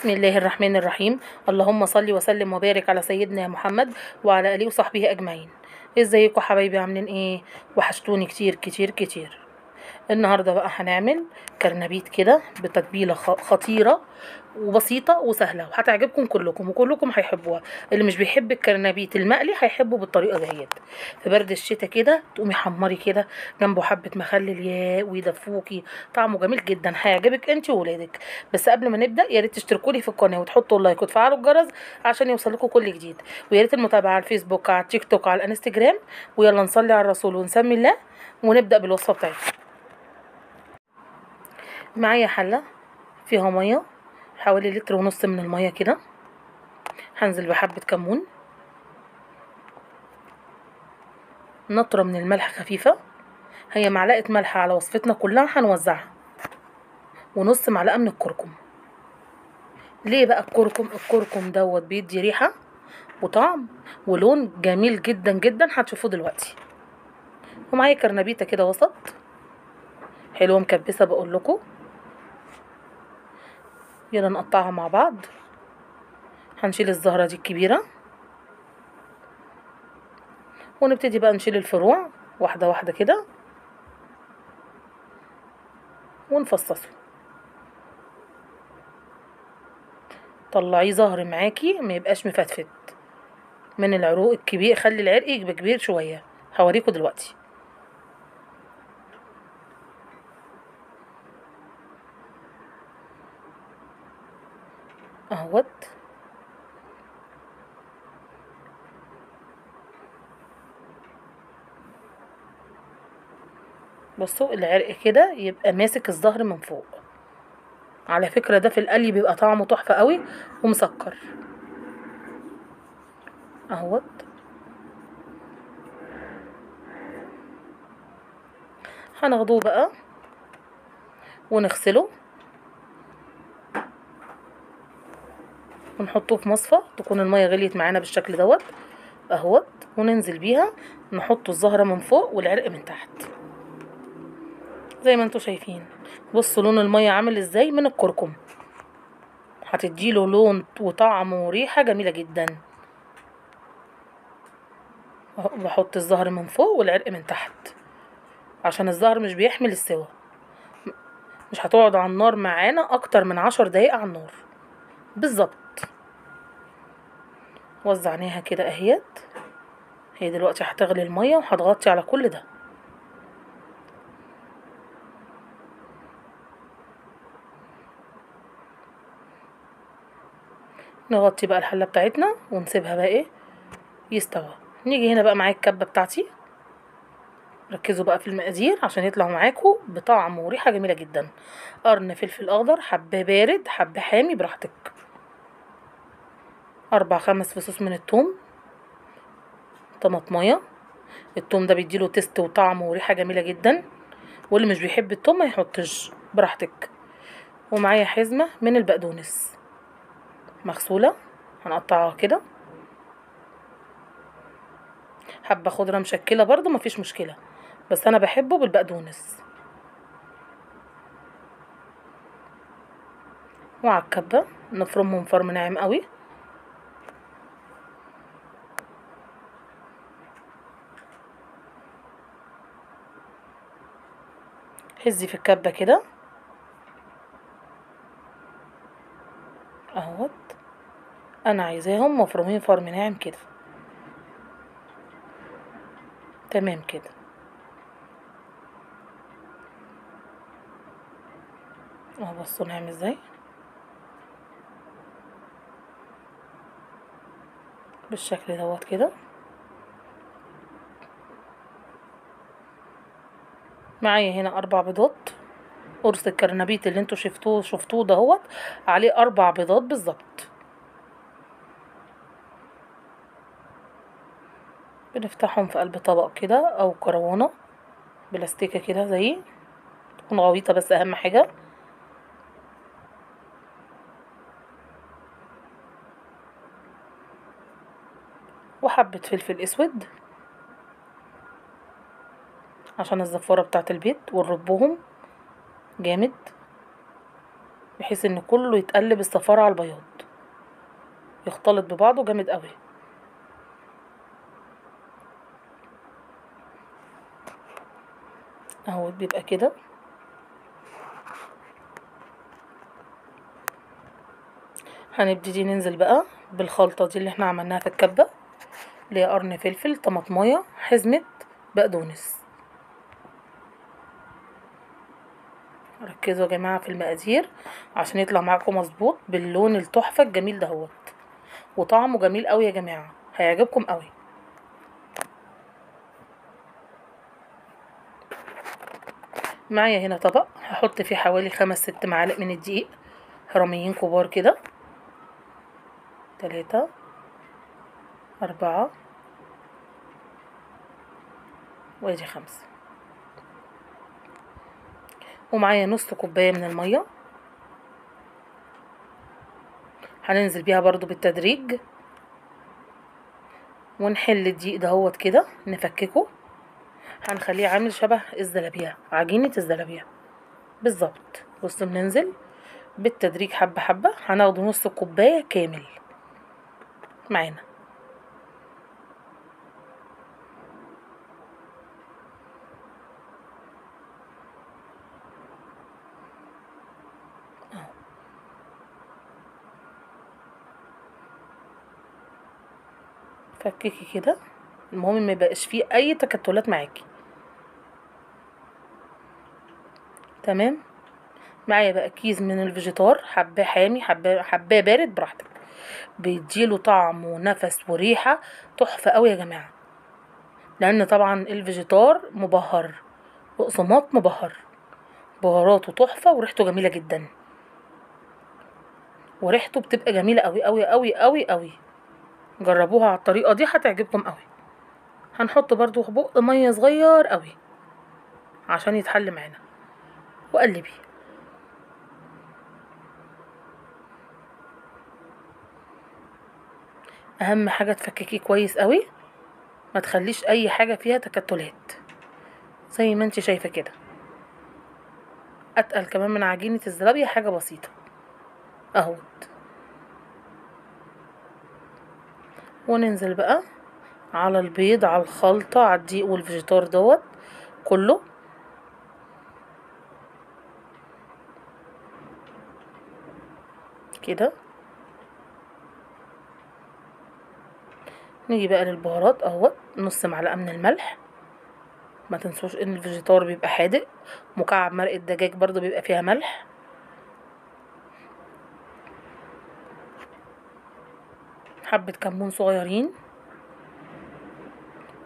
بسم الله الرحمن الرحيم. اللهم صل وسلم وبارك على سيدنا محمد وعلى آله وصحبه أجمعين. ازيكم حبايبي، عاملين ايه؟ وحشتوني كتير كتير كتير. النهارده بقى هنعمل كرنبيت كده بتتبيله خطيره وبسيطه وسهله وهتعجبكم كلكم وكلكم هيحبوها. اللي مش بيحب الكرنبيت المقلي هيحبه بالطريقه دهيت. في برد الشتاء كده تقومي حمري كده جنبه حبه مخلل يا ويدفوكي. طعمه جميل جدا، هيعجبك انت وولادك. بس قبل ما نبدا يا ريت تشتركوا لي في القناه وتحطوا اللايك وتفعلوا الجرس عشان يوصلكوا كل جديد. ويا ريت المتابعه على الفيسبوك، على التيك توك، على الانستجرام. ويلا نصلي على الرسول ونسمي الله ونبدا بالوصفه بتاعتنا. معايا حلة فيها مية، حوالي لتر ونص من المية كده. هنزل بحبة كمون، نطرة من الملح خفيفة، هي معلقة ملح على وصفتنا كلها هنوزعها، ونص معلقة من الكركم. ليه بقى الكركم؟ الكركم دوت بيدي ريحة وطعم ولون جميل جدا جدا هتشوفوه دلوقتي. ومعايا كرنبيتة كده وسط حلوة مكبسة بقول لكم. يلا نقطعها مع بعض. هنشيل الزهرة دي الكبيرة ونبتدي بقى نشيل الفروع واحدة واحدة كده ونفصصه. طلعيه ظهر معاكي ما يبقاش مفتفت من العروق الكبير، خلي العرق يبقى كبير شويه. هوريكم دلوقتي اهوت. بصوا العرق كده يبقى ماسك الظهر من فوق. على فكره ده في القلي بيبقى طعمه تحفه قوي ومسكر اهوت. هناخدوه بقى ونغسله ونحطوه في مصفى تكون الميه غليت معانا بالشكل دوت اهوت. وننزل بيها نحط الزهره من فوق والعرق من تحت زي ما انتوا شايفين. بصوا لون الميه عامل ازاي من الكركم، هتديله لون وطعم وريحه جميله جدا. بحط الزهر من فوق والعرق من تحت عشان الزهر مش بيحمل السوا. مش هتقعد على النار معانا اكتر من 10 دقايق على النار بالظبط. وزعناها كده اهيت. هي دلوقتي هتغلي الميه وهتغطي على كل ده. نغطي بقى الحله بتاعتنا ونسيبها بقى ايه يستوى. نيجي هنا بقى معايا الكبه بتاعتي. ركزوا بقى في المقادير عشان يطلعوا معاكم بطعم وريحه جميله جدا. قرن فلفل اخضر، حبه بارد حبه حامي براحتك. 4-5 فصوص من الثوم، طماطميه. الثوم ده بيديله تيست وطعم وريحه جميله جدا، واللي مش بيحب الثوم ما يحطش براحتك. ومعايا حزمه من البقدونس مغسوله، هنقطعها كده. حبه خضره مشكله برضو مفيش مشكله، بس انا بحبه بالبقدونس. وعلى الكبه نفرمهم فرم ناعم قوي. هزي في الكبه كده اهوت. انا عايزاهم مفرومين فرم ناعم كده تمام كده. اهو بصوا نعمل ازاي بالشكل دوت كده. معايا هنا 4 بيضات. قرص الكرنبيت اللي انتوا شفتوه دهوت عليه 4 بيضات بالظبط. بنفتحهم في قلب طبق كده او كروانه بلاستيكه كده زي تكون غويطه بس اهم حاجه. وحبه فلفل اسود عشان الزفاره بتاعه البيض ونربهم جامد. بحيث ان كله يتقلب الصفار على البياض، يختلط ببعضه جامد قوي. اهو بيبقى كده. هنبتدي ننزل بقى بالخلطة دي اللي احنا عملناها في الكبة، اللي هي قرن فلفل، طماطمايه، حزمة بقدونس. ركزوا يا جماعة في المقادير عشان يطلع معاكم مظبوط باللون التحفة الجميل دهوت، وطعمه جميل قوي يا جماعة، هيعجبكم قوي. معايا هنا طبق هحط فيه حوالي 5-6 معالق من الدقيق، هرميين كبار كده، 3 4 وادي 5. ومعايا نص كوباية من المية، هننزل بيها برضو بالتدريج، ونحل الدقيق دهوت كده نفككه، هنخليه عامل شبه الزلابية، عجينة الزلابية بالظبط. بصوا بننزل بالتدريج حبة حبة، هناخده نص كوباية كامل معانا. فككي كده، المهم ما يبقاش فيه اي تكتلات معاكي. تمام. معايا بقى كيس من الفيجيتار، حباه حامي حباه بارد براحتك، بيديله طعم ونفس وريحة تحفة قوي يا جماعة، لان طبعا الفيجيتار مبهر، بقسماط مبهر، بهاراته تحفة وريحته جميلة جدا، وريحته بتبقى جميلة قوي قوي قوي قوي قوي. جربوها على الطريقة دي هتعجبكم قوي. هنحط برضو بق مية صغير قوي عشان يتحل معانا، وقلبي. اهم حاجة تفككيه كويس قوي، ما تخليش اي حاجة فيها تكتلات، زي ما انت شايفة كده. اتقل كمان من عجينة الزلابية حاجة بسيطة اهوت. وننزل بقى على البيض، على الخلطة، على الدقيق والفيجيتار دوت كله كده. نيجي بقى للبهارات اهوت، نص معلقة من الملح، ما تنسوش ان الفيجيتار بيبقى حادق، مكعب مرقة دجاج برضو بيبقى فيها ملح، حبة كمون صغيرين،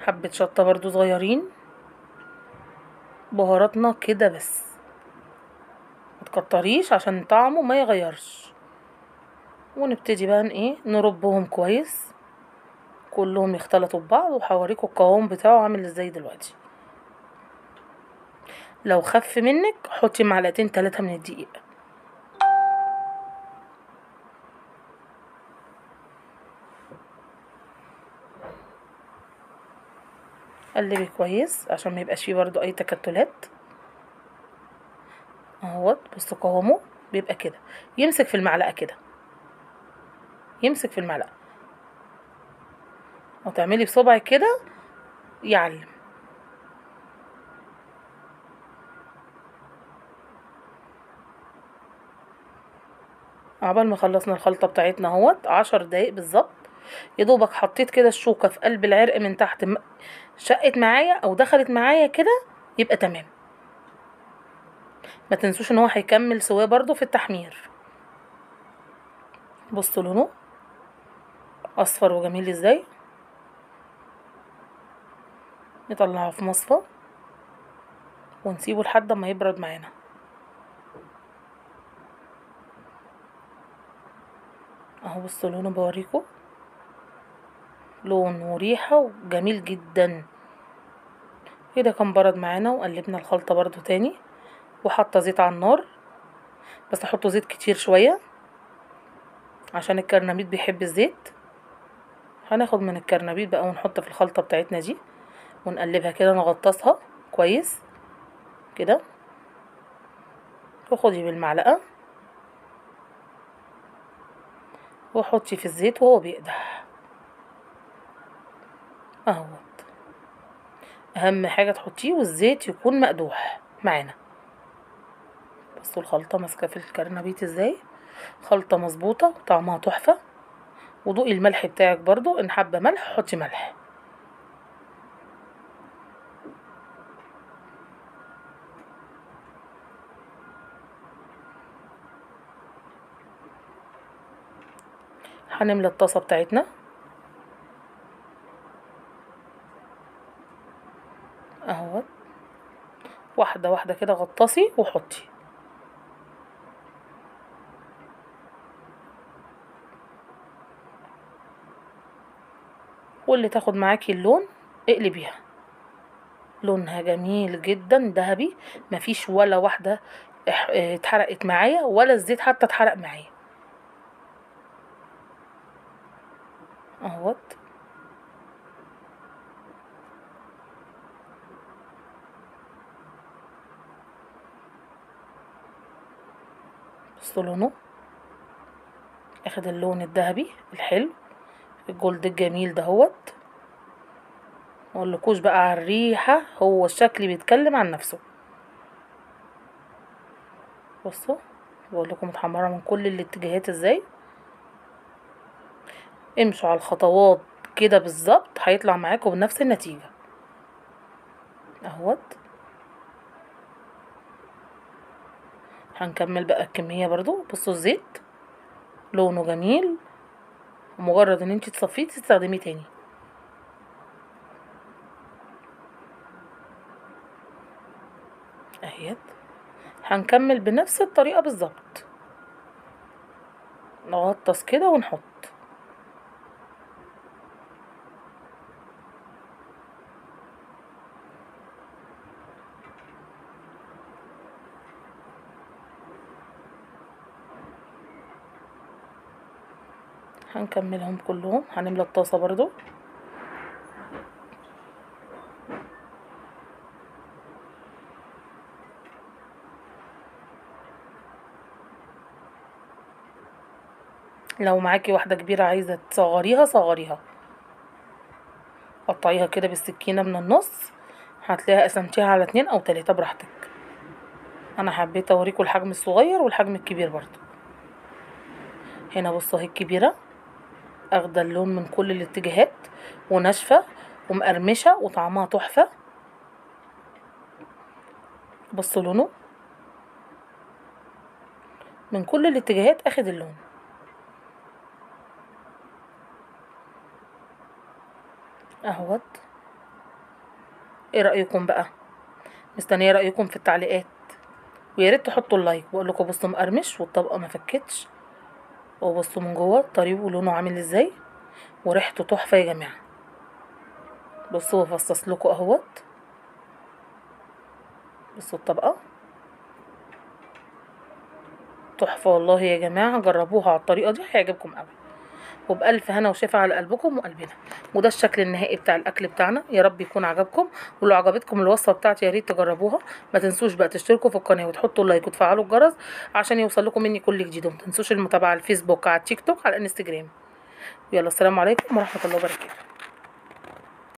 حبة شطة برضو صغيرين. بهاراتنا كده بس، متكتريش عشان طعمه ما يغيرش. ونبتدي بقى ايه نربهم كويس، كلهم يختلطوا ببعض، وهوريكم القوام بتاعه عامل ازاي دلوقتي. لو خف منك حطي معلقتين 3 من الدقيق. قلبي كويس عشان ما يبقاش فيه برضو اي تكتلات اهوت. بصوا قوامه بيبقى كده، يمسك في المعلقه كده، يمسك في المعلقه، وتعملي بصبعك كده يعلم. عقبال ما خلصنا الخلطه بتاعتنا اهوت 10 دقايق بالظبط، يا دوبك حطيت كده الشوكه في قلب العرق من تحت، شقت معايا او دخلت معايا كده، يبقى تمام. ما تنسوش ان هو هيكمل سواه برضو في التحمير. بصوا لونه اصفر وجميل ازاي. نطلعه في مصفى ونسيبه لحد ما يبرد معانا. اهو بصوا لونه، بوريكم لون وريحة وجميل جدا كده. كان برد معانا، وقلبنا الخلطة برضو تاني، وحاطه زيت على النار، بس احطه زيت كتير شوية عشان الكرنبيط بيحب الزيت. هناخد من الكرنبيط بقى ونحط في الخلطة بتاعتنا دي، ونقلبها كده، نغطسها كويس كده، وخدي بالمعلقة وحطي في الزيت وهو بيقدح اهوت. اهم حاجه تحطيه والزيت يكون مقدوح معانا. بصوا الخلطه ماسكه في الكرنبيط ازاي، خلطه مظبوطه طعمها تحفه. وضوقي الملح بتاعك برضو، ان حابه ملح حطي ملح. هنملى الطاسه بتاعتنا اهوت، واحده واحده كده غطاسي وحطي. واللي تاخد معاكي اللون اقلبيها، لونها جميل جدا ذهبي، مفيش ولا واحده اتحرقت معايا ولا الزيت حتى اتحرق معايا اهوت. بصوا لونه اخد اللون الذهبي الحلو الجولد الجميل دهوت. مقولكوش بقى على الريحه، هو الشكل بيتكلم عن نفسه. بصوا بقولكم متحمره من كل الاتجاهات ازاي. امشوا على الخطوات كده بالظبط هيطلع معاكم بنفس النتيجه اهوت. هنكمل بقى الكميه برضو. بصوا الزيت لونه جميل، ومجرد ان انتي تصفيه تستخدميه تاني اهيت. هنكمل بنفس الطريقه بالظبط، نغطس كده ونحط. هنكملهم كلهم. هنملى الطاسه برضو لو معاكي واحده كبيره عايزه تصغريها صغريها، قطعيها كده بالسكينه من النص، هتلاقيها قسمتيها على 2 أو 3 براحتك. انا حبيت اوريكم الحجم الصغير والحجم الكبير برضو. هنا بصوا اهي الكبيره اخده اللون من كل الاتجاهات وناشفه ومقرمشه وطعمها تحفه. بصوا لونه من كل الاتجاهات اخد اللون اهوت. ايه رايكم بقى؟ مستنيه رايكم في التعليقات، ويا ريت تحطوا اللايك. بقول لكم بصوا مقرمش والطبقه ما فكتش، وبصوا من جوه طريق ولونه عامل ازاي، وريحته تحفه يا جماعه. بصوا بفصص لكم اهوت. بصوا الطبقه تحفه والله يا جماعه، جربوها على الطريقه دي هيعجبكم قوي. وبألف هنا وشفا على قلبكم وقلبنا. وده الشكل النهائي بتاع الاكل بتاعنا، يا رب يكون عجبكم. ولو عجبتكم الوصفه بتاعتي يا ريت تجربوها. ما تنسوش بقى تشتركوا في القناه وتحطوا لايك وتفعلوا الجرس عشان يوصل لكم مني كل جديد. وما تنسوش المتابعه على الفيسبوك على التيك توك على الانستجرام. يلا السلام عليكم ورحمه الله وبركاته.